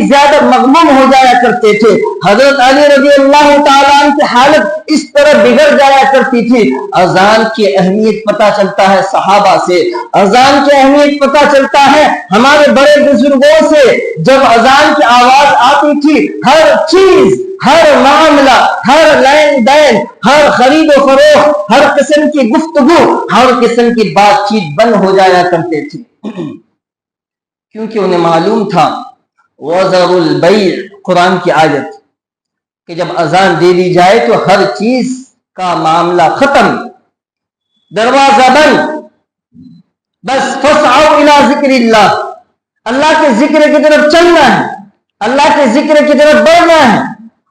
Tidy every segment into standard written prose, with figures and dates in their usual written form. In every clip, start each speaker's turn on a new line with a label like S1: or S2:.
S1: زیادہ مغموم ہو جایا کرتے تھے. حضرت علی رضی اللہ تعالیٰ عنہ کی حالت اس طرح بگڑ جایا کرتی تھی. اذان کی اہمیت پتہ چلتا ہے صحابہ سے, اذان کی اہمیت پتہ چلتا ہے ہمارے بڑے بزرگوں سے. جب اذان کی آواز آتی تھی, ہر چیز, ہر معاملہ, ہر لین دین, ہر خرید و فروخت, ہر قسم کی گفتگو, ہر قسم کی بات چیت بند ہو جایا کرتے تھے, کیونکہ انہیں معلوم تھا وَذَرُوا الْبَيْعَ, قرآن کی آیت, کہ جب اذان دے دی جائے تو ہر چیز کا معاملہ ختم, دروازہ بند, بس فَاسْعَوْا إِلَىٰ ذِكْرِ اللَّهِ, اللہ کے ذکر کی طرف چلنا ہے, اللہ کے ذکر کی طرف بڑھنا ہے,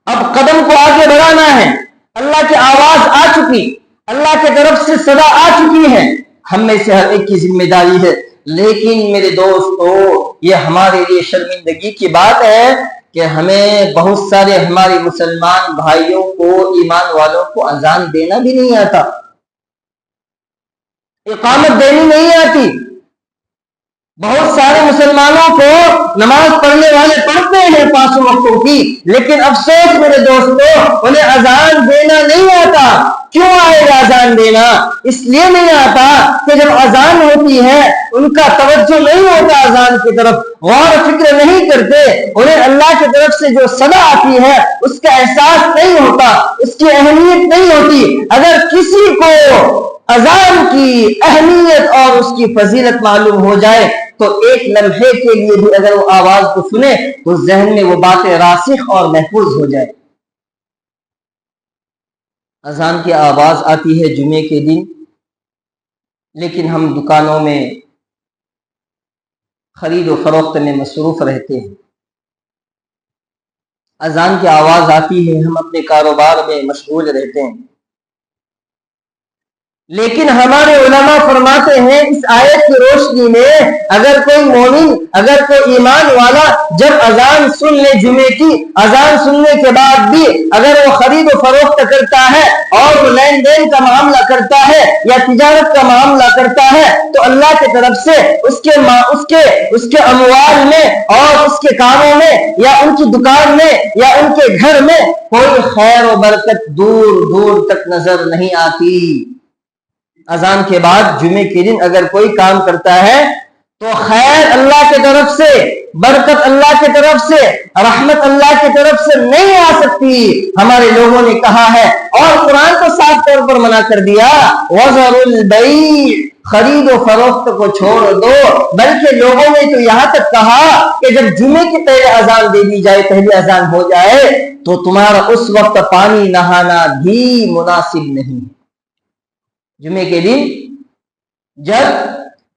S1: اب قدم کو آگے بڑھانا ہے. اللہ کی آواز آ چکی, اللہ کی طرف سے صدا آ چکی ہے, ہم میں سے ہر ایک کی ذمہ داری ہے. لیکن میرے دوستو, یہ ہمارے لیے شرمندگی کی بات ہے کہ ہمیں بہت سارے ہمارے مسلمان بھائیوں کو, ایمان والوں کو اذان دینا بھی نہیں آتا, اقامت دینی نہیں آتی. بہت سارے مسلمانوں کو نماز پڑھنے والے پڑھتے ہیں 5 وقتوں کی, لیکن افسوس میرے دوستو, انہیں اذان دینا نہیں آتا. کیوں آئے گا اذان دینا؟ اس لیے نہیں آتا کہ جب اذان ہوتی ہے ان کا توجہ نہیں ہوتا اذان کی طرف, غور و فکر نہیں کرتے, انہیں اللہ کی طرف سے جو صدا آتی ہے اس کا احساس نہیں ہوتا, اس کی اہمیت نہیں ہوتی. اگر کسی کو اذان کی اہمیت اور اس کی فضیلت معلوم ہو جائے تو ایک لمحے کے لیے بھی اگر وہ آواز کو سنے تو ذہن میں وہ باتیں راسخ اور محفوظ ہو جائے. اذان کی آواز آتی ہے جمعے کے دن, لیکن ہم دکانوں میں خرید و فروخت میں مصروف رہتے ہیں. اذان کی آواز آتی ہے, ہم اپنے کاروبار میں مشغول رہتے ہیں. لیکن ہمارے علماء فرماتے ہیں اس آیت کی روشنی میں اگر کوئی مومن, اگر کوئی ایمان والا جب اذان سن لے جمعے کی, اذان سننے کے بعد بھی اگر وہ خرید و فروخت کرتا ہے اور وہ لین دین کا معاملہ کرتا ہے یا تجارت کا معاملہ کرتا ہے, تو اللہ کی طرف سے اس کے اموال میں اور اس کے کاموں میں یا ان کی دکان میں یا ان کے گھر میں کوئی خیر و برکت دور دور تک نظر نہیں آتی. اذان کے بعد جمعے کے دن اگر کوئی کام کرتا ہے تو خیر اللہ کی طرف سے, برکت اللہ کی طرف سے, رحمت اللہ کی طرف سے نہیں آ سکتی. ہمارے لوگوں نے کہا ہے اور قرآن کو صاف طور پر منع کر دیا, وَذَرُوا الْبَيْعَ, خرید و فروخت کو چھوڑ دو. بلکہ لوگوں نے تو یہاں تک کہا کہ جب جمعے کی پہلے اذان دے دی جائے, پہلی اذان ہو جائے, تو تمہارا اس وقت پانی نہانا بھی مناسب نہیں. جمعے کے دن جب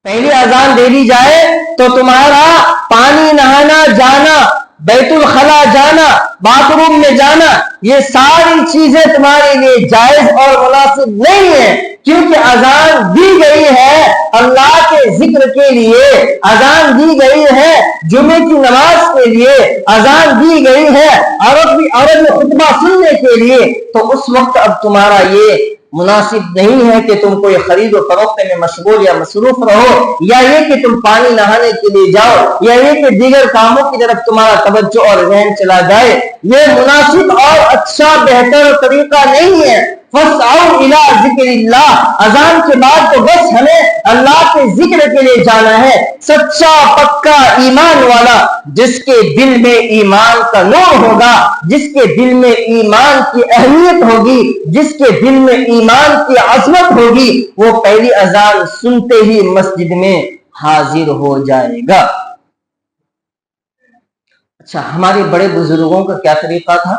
S1: پہلی اذان دے دی جائے تو تمہارا پانی نہانا جانا, بیت الخلا جانا, باتھ روم میں جانا, یہ ساری چیزیں تمہارے لیے جائز اور مناسب نہیں ہے, کیونکہ اذان دی گئی ہے اللہ کے ذکر کے لیے, اذان دی گئی ہے جمعے کی نماز کے لیے, اذان دی گئی ہے عرب میں خطبہ سننے کے لیے. تو اس وقت اب تمہارا یہ مناسب نہیں ہے کہ تم کوئی خرید و فروخت میں مشغول یا مصروف رہو, یا یہ کہ تم پانی نہانے کے لیے جاؤ, یا یہ کہ دیگر کاموں کی طرف تمہارا توجہ اور ذہن چلا جائے. یہ مناسب اور اچھا بہتر طریقہ نہیں ہے. فَاسْعَوْا إِلَىٰ ذِكْرِ اللَّهِ, اذان کے بعد تو بس ہمیں اللہ کے ذکر کے لیے جانا ہے. سچا پکا ایمان والا, جس کے دل میں ایمان کا نور ہوگا, جس کے دل میں ایمان کی اہمیت ہوگی, جس کے دل میں ایمان کی عظمت ہوگی, وہ پہلی اذان سنتے ہی مسجد میں حاضر ہو جائے گا. اچھا, ہمارے بڑے بزرگوں کا کیا طریقہ تھا؟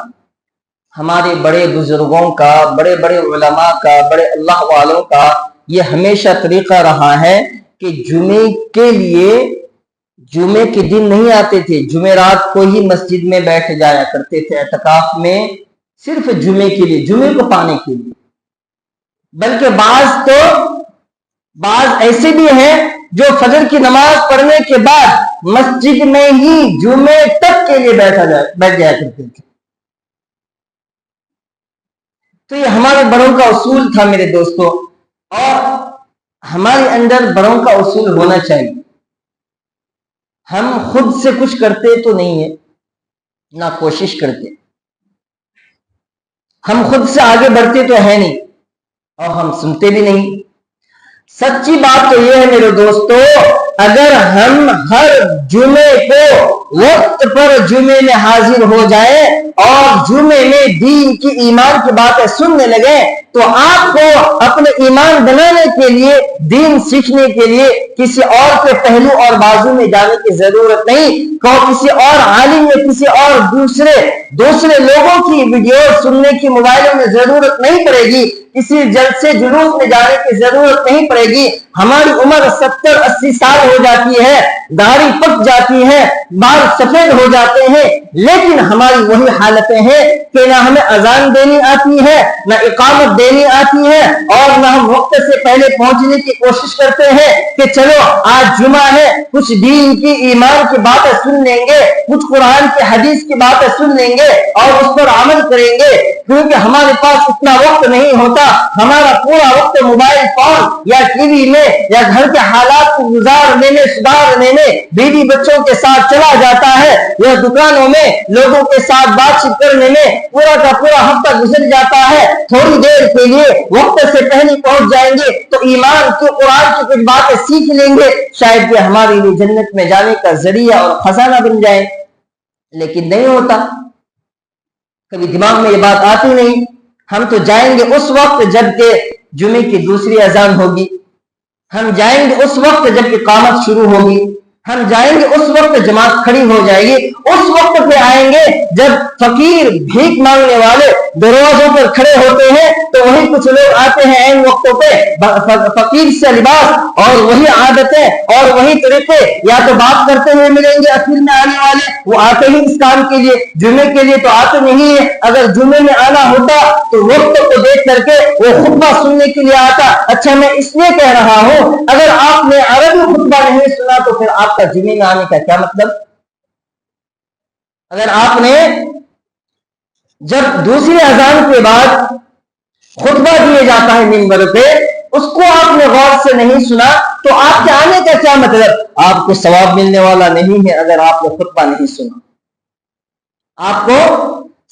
S1: ہمارے بڑے بزرگوں کا, بڑے بڑے علماء کا, بڑے اللہ والوں کا یہ ہمیشہ طریقہ رہا ہے کہ جمعے کے لیے جمعے کے دن نہیں آتے تھے, جمعرات کو ہی مسجد میں بیٹھ جایا کرتے تھے اعتکاف میں, صرف جمعے کے لیے, جمعے کو پانے کے لیے. بلکہ بعض ایسے بھی ہیں جو فجر کی نماز پڑھنے کے بعد مسجد میں ہی جمعے تک کے لیے بیٹھ جایا کرتے تھے. تو یہ ہمارے بڑوں کا اصول تھا میرے دوستو, اور ہمارے اندر بڑوں کا اصول ہونا چاہیے. ہم خود سے کچھ کرتے تو نہیں ہے, ना कोशिश करते। हम खुद से आगे बढ़ते तो है नहीं और हम सुनते भी नहीं। सच्ची बात तो यह है मेरे दोस्तों, अगर हम हर जुमे को वक्त पर जुमे में हाजिर हो जाए और जुमे में दीन की ईमान की बातें सुनने लगे तो आपको अपने ईमान बनाने के लिए, दीन सीखने के लिए किसी और के पहलू और बाजू में जाने की जरूरत नहीं। किसी और आलिम में, किसी और दूसरे लोगों की वीडियो सुनने की मोबाइलों में जरूरत नहीं पड़ेगी। किसी जलसे जुलूस में जाने की जरूरत नहीं पड़ेगी। हमारी उम्र 70-80 साल हो जाती है, दाढ़ी पक जाती है, बाल सफेद हो जाते हैं, लेकिन हमारी वही हालतें हैं कि ना हमें अजान देनी आती है, ना इकामत देनी आती है, और ना हम वक्त से पहले पहुंचने की कोशिश करते हैं कि चलो आज जुमा है, कुछ दीन की ईमान की बातें सुन लेंगे, कुछ कुरान की हदीस की बातें सुन लेंगे और उस पर अमल करेंगे। क्योंकि हमारे पास इतना वक्त नहीं होता। हमारा पूरा वक्त मोबाइल फोन या टीवी में या घर के हालात को गुजारने में, सुधारने में, बीवी बच्चों के साथ चला जाता है, या दुकानों में लोगों के साथ बातचीत करने में पूरा का पूरा हफ्ता गुजर जाता है। थोड़ी देर के लिए वक्त से पहले पहुंच जाएंगे तो ईमान की, कुरान की कुछ बातें सीख लेंगे, शायद ये हमारे लिए जन्नत में जाने का जरिया और खजाना बन जाए। लेकिन नहीं होता, कभी दिमाग में ये बात आती नहीं। हम तो जाएंगे उस वक्त जबकि जुमे की दूसरी अजान होगी, हम जाएंगे उस वक्त जब इकामत शुरू होगी, हम जाएंगे उस वक्त जमात खड़ी हो जाएगी, उस वक्त पे आएंगे जब फकीर भीख मांगने वाले दरवाजों पर खड़े होते हैं तो वही कुछ लोग आते हैं इन वक्तों पे, फकीर से लिबास और वही आदतें और वही तरीके, या तो बात करते हुए मिलेंगे आखिर में आने वाले, वो आते ही इस काम के लिए, जुमे के लिए तो आते नहीं है। अगर जुमे में आना होता तो वक्त को देख करके वो खुतबा सुनने के लिए आता। अच्छा, मैं इसलिए कह रहा हूं, अगर आपने अरबी खुतबा नहीं सुना तो फिर आपका जुमे में आने का क्या मतलब? अगर आपने जब दूसरी अजान के बाद खुतबा दिए जाता है मिंबर पे, उसको आपने गौर से नहीं सुना तो आपके आने का क्या मतलब? आपको सवाब मिलने वाला नहीं है अगर आपने खुतबा नहीं सुना, आपको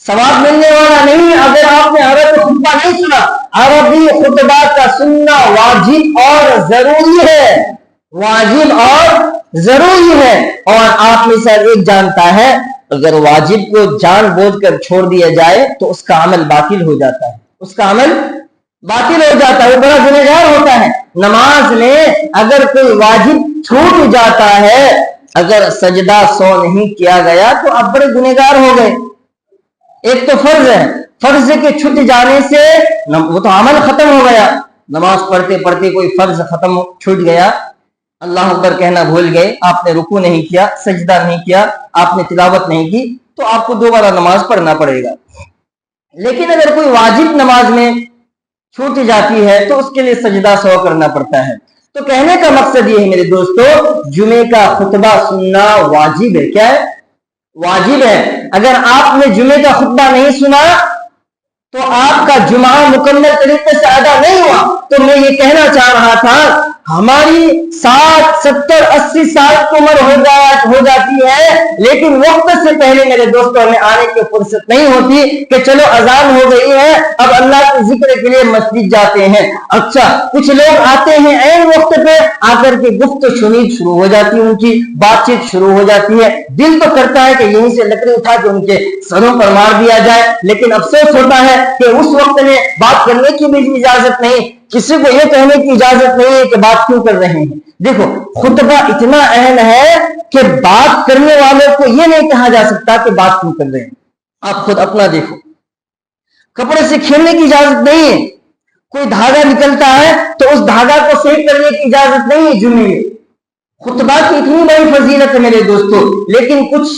S1: सवाब मिलने वाला नहीं है अगर आपने अरबी खुतबा नहीं सुना। अरबी खुतबा का सुनना वाजिब और जरूरी है, वाजिब और जरूरी है। और आप में से एक जानता है, अगर वाजिब को जान बोझ कर छोड़ दिया जाए तो उसका अमल बातिल हो जाता है, उसका अमल बातिल हो जाता है, वो बड़ा गुनहगार होता है। नमाज में अगर कोई वाजिब छूट जाता है, अगर सजदा 100 नहीं किया गया तो आप बड़े गुनहगार हो गए। एक तो फर्ज है, फर्ज के छूट जाने से वो तो अमल खत्म हो गया। नमाज पढ़ते पढ़ते कोई फर्ज खत्म छूट गया, अल्लाह अकबर कहना भूल गए, आपने रुकू नहीं किया, सजदा नहीं किया, आपने तिलावत नहीं की, तो आपको दोबारा नमाज पढ़ना पड़ेगा। लेकिन अगर कोई वाजिब नमाज में छूट जाती है तो उसके लिए सजदा 100 करना पड़ता है। तो कहने का मकसद ये है मेरे दोस्तों, जुमे का खुतबा सुनना वाजिब है। क्या है? वाजिब है। अगर आपने जुमे का खुतबा नहीं सुना तो आपका जुमा मुकम्मल तरीके से अदा नहीं हुआ। तो मैं ये कहना चाह रहा था, हमारी 60, 70, 80 साल की उम्र हो जाती है, लेकिन वक्त से पहले मेरे दोस्तों हमें आने की फुर्सत नहीं होती कि चलो अजान हो गई है, अब अल्लाह के जिक्र के लिए मस्जिद जाते हैं। अच्छा, कुछ लोग आते हैं ऐन वक्त पे, आकर के गुफ्त शुनी शुरू हो जाती है, उनकी बातचीत शुरू हो जाती है। दिल तो करता है कि यहीं से लकड़ी उठा के उनके सरों पर मार दिया जाए, लेकिन अफसोस होता है कि उस वक्त में बात करने की भी इजाजत नहीं, किसी को यह कहने की इजाजत नहीं है कि बात क्यों कर रहे हैं। देखो, खुतबा इतना अहम है कि बात करने वालों को यह नहीं कहा जा सकता कि बात क्यों कर रहे हैं। आप खुद अपना देखो, कपड़े से खेलने की इजाजत नहीं है। कोई धागा निकलता है तो उस धागा को सेट करने की इजाजत नहीं है जुमे में। खुतबा की इतनी बड़ी फजीलत है मेरे दोस्तों, लेकिन कुछ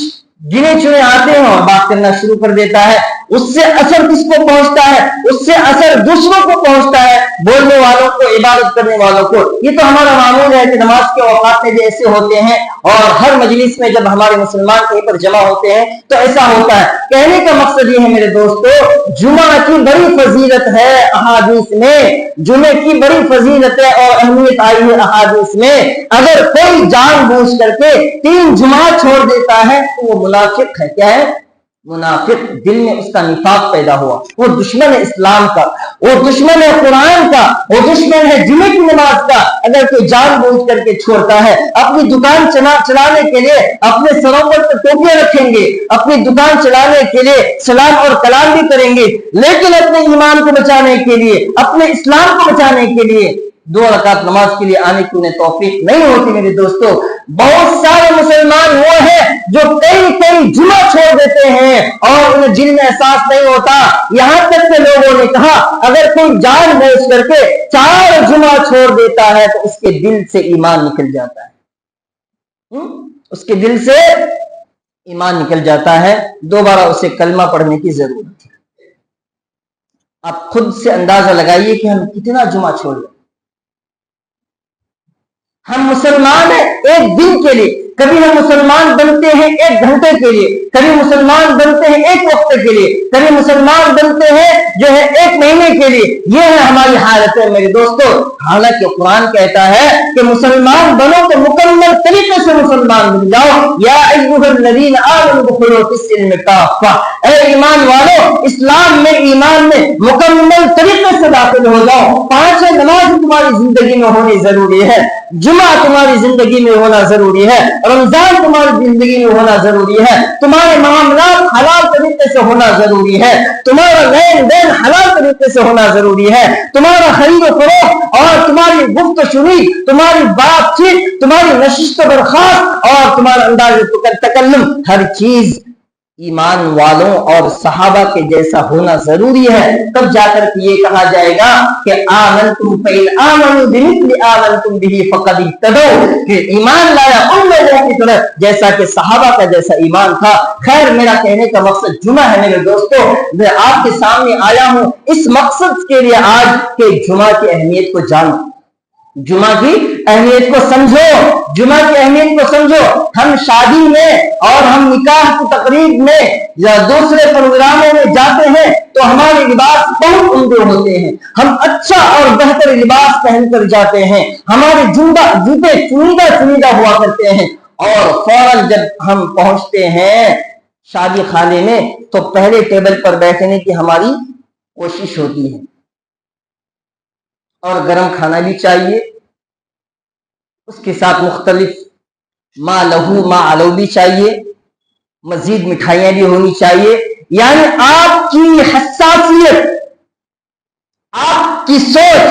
S1: गिने चुने आते हैं और बात करना शुरू कर देता है। उससे असर किसको पहुंचता है? उससे असर दूसरों को पहुंचता है, बोलने वालों को, इबादत करने वालों को। ये तो हमारा मामूल है कि नमाज के औकात में भी ऐसे होते हैं, और हर मजलिस में जब हमारे मुसलमान कहीं पर जमा होते हैं तो ऐसा होता है। कहने का मकसद ये है मेरे दोस्तों, जुमा की बड़ी फजीलत है अहादीस में, जुमे की बड़ी फजीलत है और अहमियत आई है अहादीस में। अगर कोई जानबूझ करके 3 जुमा छोड़ देता है तो वो मुनाफिक है। क्या है? मुनाफिक, दिल में उसका निफाक पैदा हुआ, वो दुश्मन है इस्लाम का, वो दुश्मन है कुरान का, वो दुश्मन है जुमे की नमाज का। अगर कोई जानबूझ करके छोड़ता है, अपनी दुकान चलाने के लिए अपने सरों पर टोपियां रखेंगे, अपनी दुकान चलाने के लिए सलाम और कलाम भी करेंगे, लेकिन अपने ईमान को बचाने के लिए, अपने इस्लाम को बचाने के लिए 2 रकात नमाज के लिए आने की उन्हें तौफीक नहीं होती। मेरे दोस्तों, बहुत सारे मुसलमान वो हैं जो कई जुमा छोड़ देते हैं और उन्हें जिन में एहसास नहीं होता। यहां तक के लोगों ने कहा अगर कोई जानबूझ करके 4 जुमा छोड़ देता है तो उसके दिल से ईमान निकल जाता है। उसके दिल से ईमान निकल जाता है, दोबारा उसे कलमा पढ़ने की जरूरत है। आप खुद से अंदाजा लगाइए कि हम कितना जुमा छोड़ रहे। हम मुसलमान हैं एक दिन के लिए, कभी हम मुसलमान बनते हैं 1 घंटे के लिए, कभी मुसलमान बनते हैं 1 वक्त के लिए, कभी मुसलमान बनते हैं जो है 1 महीने के लिए। ये है हमारी हालत है मेरे दोस्तों। हालांकि कुरान कहता है कि मुसलमान बनो तो मुकम्मल तरीके से मुसलमान बन जाओ। या अय्युहल्लज़ीना आमनू दुखुलू फिस्सिल्म काफ़ा, ऐ ईमान वालों, इस्लाम में, ईमान में मुकम्मल तरीके से दाखिल हो जाओ। 5 नमाज तुम्हारी जिंदगी में होनी जरूरी है, जुमा तुम्हारी जिंदगी में होना जरूरी है, रमजान तुम्हारी जिंदगी में होना जरूरी है, तुम्हारे मामलात हलाल तरीके से होना जरूरी है, तुम्हारा लेन देन हलाल तरीके से होना जरूरी है, तुम्हारा खरीद फरोख्त और तुम्हारी गुफ्तशुनी, तुम्हारी बातचीत, तुम्हारी नशिस्त बर्खास्त और तुम्हारा अंदाज तकल्लुम, हर चीज ईमान वालों और सहाबा के जैसा होना जरूरी है। तब जाकर के ये कहा जाएगा कि आमनतुम फ़इन आमनू बिमिस्लि आमनतुम बिही फ़क़द इह्तदौ, कि ईमान लाया उन लोगों की तरह जैसा कि सहाबा का जैसा ईमान था। खैर, मेरा कहने का मकसद जुमा है मेरे दोस्तों। मैं आपके सामने आया हूं इस मकसद के लिए आज के जुमा की अहमियत को जानो, जुमा की अहमियत को समझो, जुमा की अहमियत को समझो। हम शादी में और हम निकाह की तकरीब में या दूसरे प्रोग्रामों में जाते हैं तो हमारे लिबास बहुत उम्दे होते हैं, हम अच्छा और बेहतर लिबास पहनकर जाते हैं, हमारे जूते चुनीदा हुआ करते हैं, और फौरन जब हम पहुंचते हैं शादी खाने में तो पहले टेबल पर बैठने की हमारी कोशिश होती है, और गरम खाना भी चाहिए, उसके साथ मुख्तलिफ मा लहू मा अलौ भी चाहिए, मजीद मिठाइयां भी होनी चाहिए। यानी आपकी हसासियत, आपकी सोच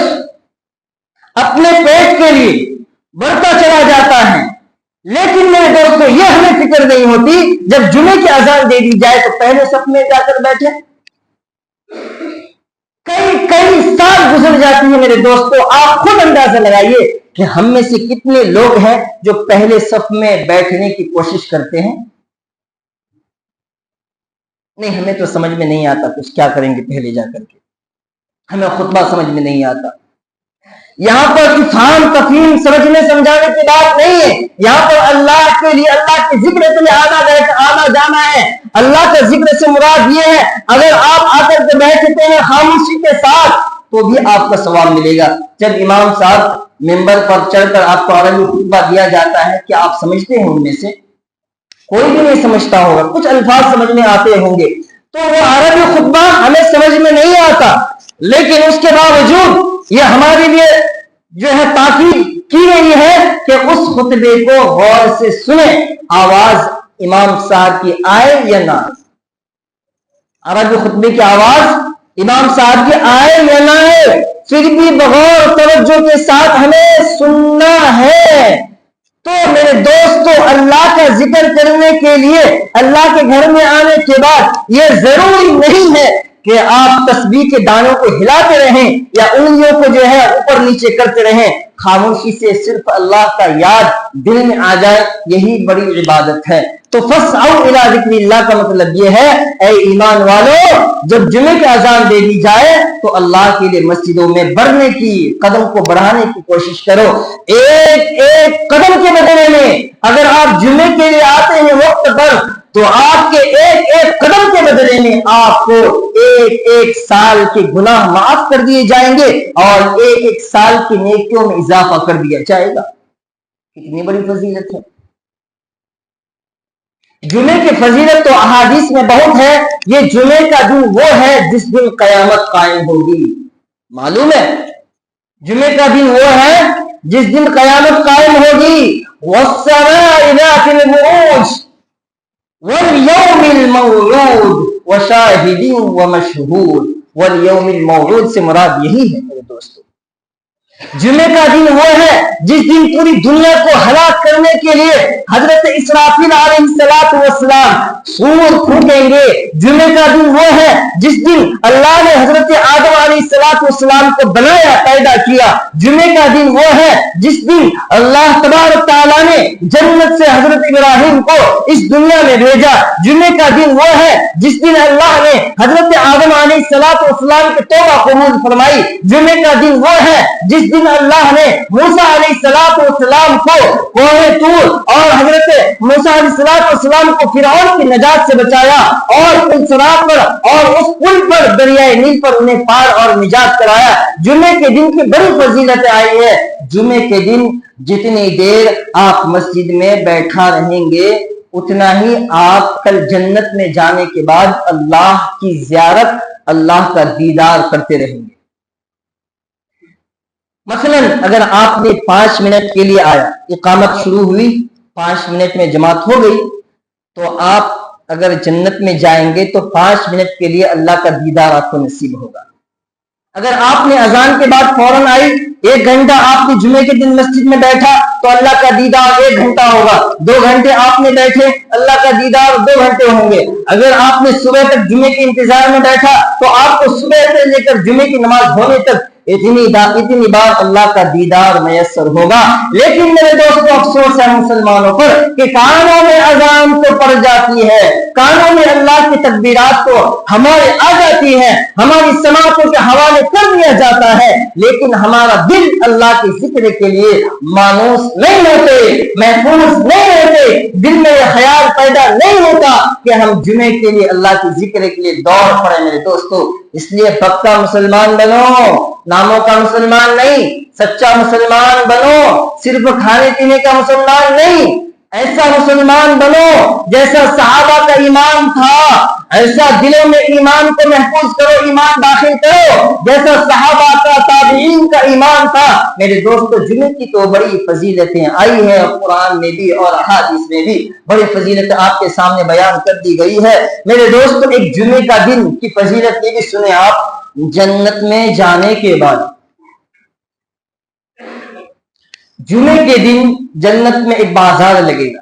S1: अपने पेट के लिए बढ़ता चला जाता है। लेकिन मेरे दोस्तों, यह हमें फिक्र नहीं होती जब जुमे की अजान दे दी जाए तो पहले सफ में जाकर बैठे। कई साल गुजर जाती है मेरे दोस्तों। आप खुद अंदाजा लगाइए कि हम में से कितने लोग हैं जो पहले सफ में बैठने की कोशिश करते हैं। नहीं, हमें तो समझ में नहीं आता कुछ, क्या करेंगे पहले जाकर के, हमें खुतबा समझ में नहीं आता। यहां पर इफ़हाम तफहीम समझने समझाने की बात नहीं है। यहां पर अल्लाह के लिए, अल्लाह के जिक्र के लिए आना जाना है। अल्लाह का जिक्र से मुराद ये है, अगर आप आकर के बैठते हैं खामोशी के साथ तो भी आपका सवाब मिलेगा। जब इमाम साहब मिंबर पर चढ़कर आपको अरबी खुतबा दिया जाता है, क्या आप समझते हैं? उनमें से कोई भी नहीं समझता होगा, कुछ अल्फाज समझ में आते होंगे, तो वो अरबी खुतबा हमें समझ में नहीं आता, लेकिन उसके बावजूद ये हमारे लिए जो है ताकीद की गई है कि उस खुतबे को गौर से सुने, आवाज इमाम साहब की आए या ना, अरबी खुतबे की आवाज इमाम साहब की आए या ना आए, फिर भी बगौर तवज्जो के साथ हमें सुनना है। तो मेरे दोस्तों, अल्लाह का जिक्र करने के लिए अल्लाह के घर में आने के बाद ये जरूरी नहीं है कि आप तस्बीह के दानों को हिलाते रहें या उंगलियों को जो है ऊपर नीचे करते रहें। खामोशी से सिर्फ अल्लाह का याद दिल में आ जाए, यही बड़ी इबादत है। तो फस्अऊ इला ज़िक्रिल्लाह का मतलब ये है, ऐ ईमान वालों, जब जुमे की अजान दे दी जाए तो अल्लाह के लिए मस्जिदों में बढ़ने की, कदम को बढ़ाने की कोशिश करो। एक एक कदम के बदले में अगर आप जुमे के लिए आते हैं वक्त पर, तो आपके एक एक कदम के बदले में आपको एक एक साल के गुनाह माफ कर दिए जाएंगे और एक एक साल की नेकियों में इजाफा कर दिया जाएगा। कितनी बड़ी फजीलत है। जुमे की फजीलत तो अहादीस में बहुत है। ये जुमे का दिन वो है जिस दिन कयामत कायम होगी। मालूम है, जुमे का दिन वो है जिस दिन कयामत कायम होगी। वस्समाइ ज़ातिल बुरूज वल यौमिल मौऊद व शाहिदिन व मशहूद। वल यौमिल मौऊद से मुराद यही है मेरे दोस्तों, जुमे का दिन वो है जिस दिन पूरी दुनिया को हलाक करने के लिए हजरत इसराफिल अलैहिस्सलातु वस्सलाम सूर फूकेंगे। जुमे का दिन वो है जिस दिन अल्लाह ने हजरत आदम अलैहिस्सलातु वस्सलाम को बनाया, पैदा किया। जुमे का दिन वो है जिस दिन अल्लाह तबारक तआला ने जन्नत से हजरत इब्राहिम को इस दुनिया में भेजा। जुमे का दिन वो है जिस दिन अल्लाह ने हजरत आदम अलैहिस्सलातु वस्सलाम की तौबा कबूल फरमाई। जुमे का दिन वो है जिस दिन अल्लाह ने मूसा अलैहिस्सलातु वस्सलाम को कोहे तूर और हजरत मूसा अलैहिस्सलातु वस्सलाम को फिरौन की नजात से बचाया और पुल सिरात पर और उस पुल पर दरियाए नील पर उन्हें पार और निजात कराया। जुमे के दिन की बड़ी फजीलतें आई है। जुमे के दिन जितनी देर आप मस्जिद में बैठा रहेंगे उतना ही आप कल जन्नत में जाने के बाद अल्लाह की जियारत, अल्लाह का दीदार करते रहेंगे। मसलन अगर आपने 5 मिनट के लिए आया, इकामत शुरू हुई, 5 मिनट में जमात हो गई, तो आप अगर जन्नत में जाएंगे तो 5 मिनट के लिए अल्लाह का दीदार आपको नसीब होगा। अगर आपने अजान के बाद फौरन आई, 1 घंटा आपने जुमे के दिन मस्जिद में बैठा तो अल्लाह का दीदार 1 घंटा होगा। 2 घंटे आपने बैठे, अल्लाह का दीदार 2 घंटे होंगे। अगर आपने सुबह तक जुमे के इंतजार में बैठा तो आपको सुबह से लेकर जुमे की नमाज होने तक इतनी बार अल्लाह का दीदार मयसर होगा। लेकिन मेरे दोस्तों, अफसोस है मुसलमानों पर कि कानों में अजान तो पड़ जाती है, कानों में अल्लाह की तकबीरात तो हमारे आ जाती है, हमारी समातों के हवाले कर दिया जाता है, लेकिन हमारा दिल अल्लाह के जिक्र के लिए मानूस नहीं होते, महफूज नहीं होते। दिल में यह ख्याल पैदा नहीं होता कि हम जुमे के लिए, अल्लाह के जिक्र के लिए दौड़ पड़े। मेरे दोस्तों, इसलिए पक्का मुसलमान बनो, नामों का मुसलमान नहीं, सच्चा मुसलमान बनो। सिर्फ खाने पीने का मुसलमान नहीं, ऐसा मुसलमान बनो जैसा सहाबा का ईमान था। ऐसा दिलों में ईमान को महफूज करो, ईमान दाखिल करो जैसा सहाबा का, ताबीईन का ईमान था। मेरे दोस्तों, जुमे की तो बड़ी फजीलतें आई है, कुरान में भी और अहादीस में भी बड़ी फजीलतें आपके सामने बयान कर दी गई है। मेरे दोस्तों, एक जुमे का दिन की फजीलत ये भी सुने आप। जन्नत में जाने के बाद जुमे के दिन जन्नत में एक बाजार लगेगा।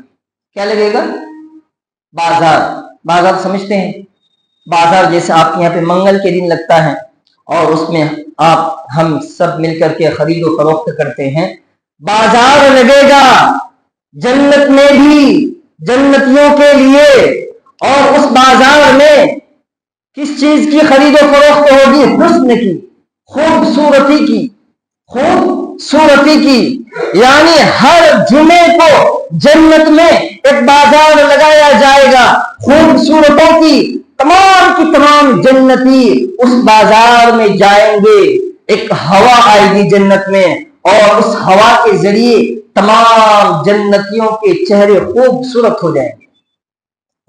S1: क्या लगेगा? बाजार। बाजार समझते हैं? बाजार जैसे आपके यहाँ पे मंगल के दिन लगता है और उसमें हम सब मिलकर के खरीदो फरोख्त करते हैं। बाजार लगेगा जन्नत में भी जन्नतियों के लिए, और उस बाजार में किस चीज की खरीदो फरोख्त होगी? हुस्न की, खूबसूरती की, खूबसूरती की। यानी हर जुमे को जन्नत में एक बाजार लगाया जाएगा खूबसूरतों की तमाम जन्नती उस बाजार में जाएंगे। एक हवा आएगी जन्नत में और उस हवा के जरिए तमाम जन्नतियों के चेहरे खूबसूरत हो जाएंगे,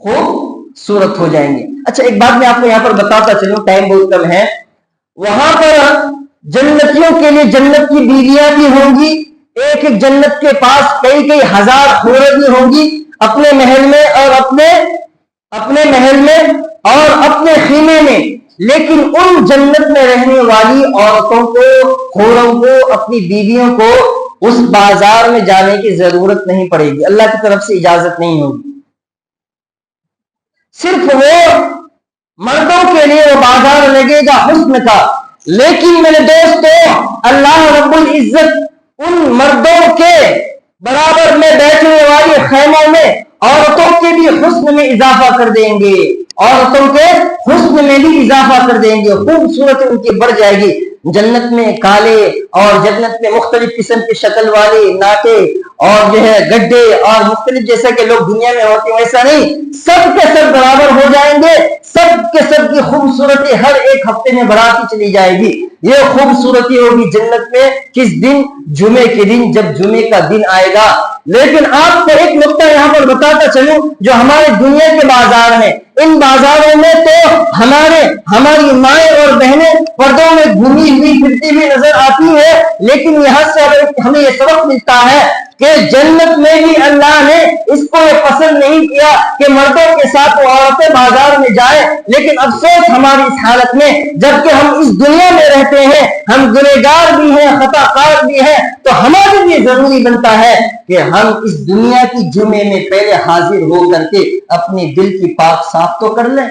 S1: खूबसूरत हो जाएंगे। अच्छा, एक बात मैं आपको यहाँ पर बताता चलूं, टाइम बहुत कम है। वहां पर जन्नतियों के लिए जन्नत की बीवियां भी होंगी। एक एक जन्नत के पास कई हजार हूरें भी होंगी अपने महल में और अपने खीमे में। लेकिन उन जन्नत में रहने वाली औरतों को, हूरों को, अपनी बीवियों को उस बाजार में जाने की जरूरत नहीं पड़ेगी, अल्लाह की तरफ से इजाजत नहीं होगी। सिर्फ वो मर्दों के लिए वो बाजार लगेगा हुस्न का। लेकिन मेरे दोस्तों, अल्लाह रब्बुल इज्जत उन मर्दों के बराबर में बैठने वाली खैमों में औरतों के भी हुस्न में इजाफा कर देंगे, औरतों के हुस्न में भी इजाफा कर देंगे, खूबसूरत उनकी बढ़ जाएगी। जन्नत में काले और जन्नत में मुख्तलिफ किस्म की शक्ल वाले नाटे और जो है गड्ढे और मुख्तलिफ जैसा के लोग दुनिया में होते हैं, वैसा नहीं, सब के सब बराबर हो जाएंगे, सब کے سب کی خوبصورتی ہر ایک ہفتے میں بڑھاتی چلی جائے گی. یہ خوبصورتی ہوگی جنت میں کس دن؟ جمعے کے دن، جب جمعے کا دن آئے گا. لیکن آپ کو ایک نقطہ یہاں پر بتاتا چلوں، جو ہمارے دنیا کے بازار ہیں، ان بازاروں میں تو ہماری مائیں اور بہنیں پردوں میں گھومی ہوئی پھرتی ہوئی نظر آتی ہے، لیکن یہاں سے ہمیں یہ سبق ملتا ہے کہ جنت میں بھی اللہ نے اس کو یہ پسند نہیں کیا کہ مردوں کے ساتھ وہ عورتیں بازار میں جائیں. لیکن افسوس ہماری اس حالت میں، جبکہ ہم اس دنیا میں رہتے ہیں، ہم گنہگار بھی ہیں، خطا کار بھی ہیں، تو ہمارے لیے ضروری بنتا ہے کہ ہم اس دنیا کی جمعے میں پہلے حاضر ہو کر کے اپنے دل کی پاک صاف تو کر لیں،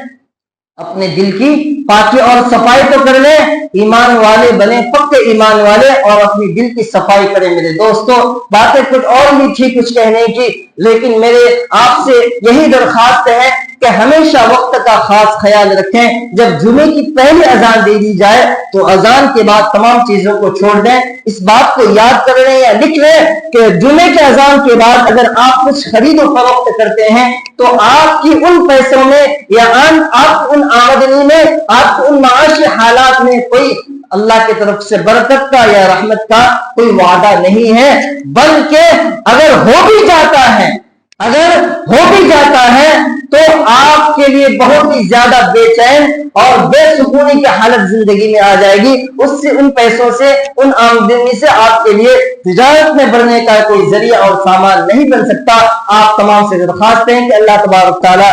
S1: اپنے دل کی پاکی اور صفائی تو کر لیں، ایمان والے بنے، پکے ایمان والے، اور اپنی دل کی صفائی کریں. میرے دوستو، باتیں کچھ اور بھی تھی کچھ کہنے کی، لیکن میرے آپ سے یہی درخواست ہے کہ ہمیشہ وقت کا خاص خیال رکھیں. جب جمعے کی پہلی اذان دے دی جائے تو اذان کے بعد تمام چیزوں کو چھوڑ دیں. اس بات کو یاد کر لیں یا لکھ لیں کہ جمعے کے اذان کے بعد اگر آپ کچھ خرید و فروخت کرتے ہیں تو آپ کی ان پیسوں میں یا آپ ان آمدنی میں، آپ ان معاشی حالات میں کوئی اللہ کی طرف سے برکت کا یا رحمت کا کوئی وعدہ نہیں ہے، بلکہ اگر ہو بھی جاتا ہے تو آپ کے لیے بہت ہی زیادہ بے چین اور بے سکونی کی حالت زندگی میں آ جائے گی. اس سے، ان پیسوں سے، ان آمدنی سے آپ کے لیے تجارت میں بڑھنے کا کوئی ذریعہ اور سامان نہیں بن سکتا. آپ تمام سے درخواست ہیں کہ اللہ تبارک تعالیٰ